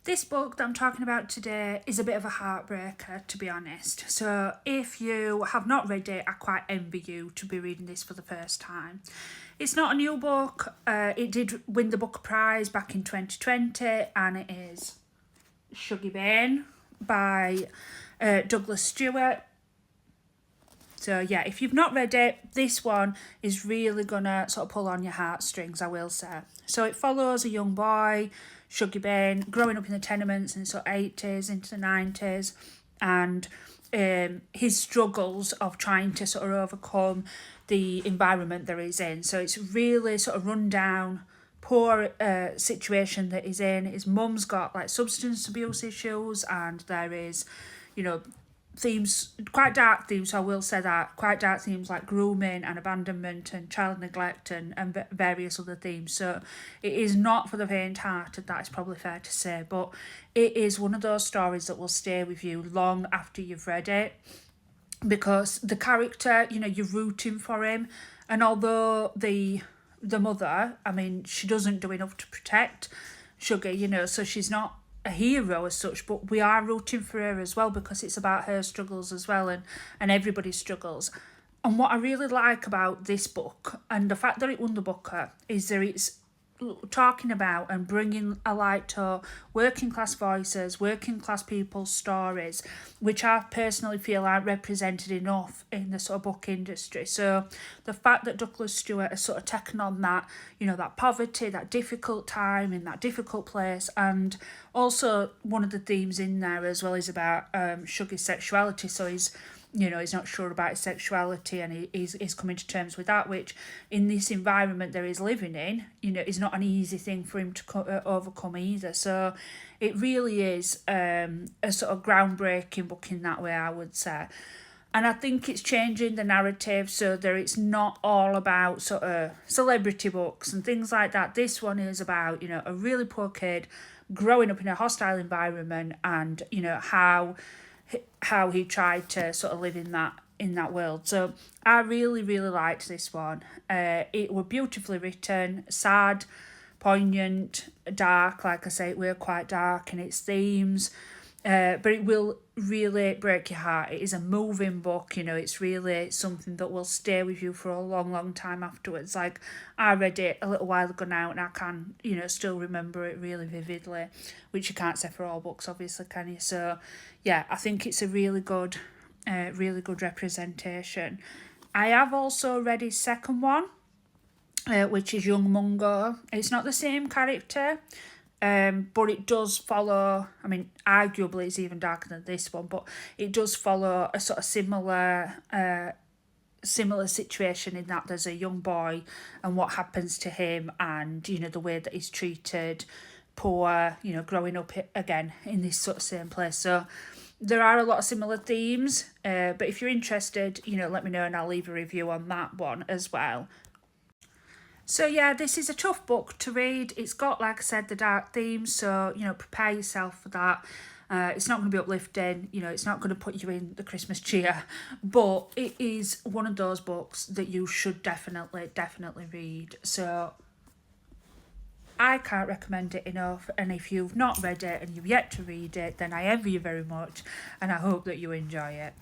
This book that I'm talking about today is a bit of a heartbreaker, to be honest. So if you have not read it, I quite envy you to be reading this for the first time. It's not a new book. It did win the Booker Prize back in 2020, and it is Shuggie Bain by Douglas Stuart. So yeah, if you've not read it, this one is really gonna sort of pull on your heartstrings, I will say. So it follows a young boy, Shuggie Bain, growing up in the tenements in the sort of 80s into the 90s, and his struggles of trying to sort of overcome the environment that he's in. So it's really sort of run down, poor situation that he's in. His mum's got like substance abuse issues, and there is, themes, quite dark themes, so I will say that, quite dark themes like grooming and abandonment and child neglect and various other themes. So it is not for the faint-hearted, that is probably fair to say, but it is one of those stories that will stay with you long after you've read it, because the character, you're rooting for him, and although the mother, she doesn't do enough to protect Shuggie, so she's not a hero as such, but we are rooting for her as well, because it's about her struggles as well, and everybody's struggles. And what I really like about this book, and the fact that it won the Booker, is that it's talking about and bringing a light to working class voices, working class people's stories, which I personally feel aren't represented enough in the sort of book industry. So the fact that Douglas Stuart has sort of taken on that, that poverty, that difficult time in that difficult place, and also one of the themes in there as well is about Shuggie's sexuality. So he's not sure about his sexuality, and he's coming to terms with that, which in this environment that he's living in, is not an easy thing for him to overcome either. So it really is a sort of groundbreaking book in that way, I would say. And I think it's changing the narrative so that it's not all about sort of celebrity books and things like that. This one is about, a really poor kid growing up in a hostile environment, and, how he tried to sort of live in that world. So I really, really liked this one. It was beautifully written, sad, poignant, dark. Like I say, it were quite dark in its themes, but it will really break your heart. It is a moving book, it's really something that will stay with you for a long, long time afterwards. Like, I read it a little while ago now, and I can, still remember it really vividly, which you can't say for all books, obviously, can you? So yeah, I think it's a really good representation. I have also read his second one, which is Young Mungo. It's not the same character, but it does follow, arguably it's even darker than this one, but it does follow a sort of similar situation, in that there's a young boy and what happens to him, and, the way that he's treated, poor, growing up again in this sort of same place. So there are a lot of similar themes, but if you're interested, let me know, and I'll leave a review on that one as well. So yeah, this is a tough book to read. It's got, like I said, the dark themes, so, prepare yourself for that. It's not going to be uplifting, it's not going to put you in the Christmas cheer, but it is one of those books that you should definitely read. So I can't recommend it enough, and if you've not read it and you've yet to read it, then I envy you very much, and I hope that you enjoy it.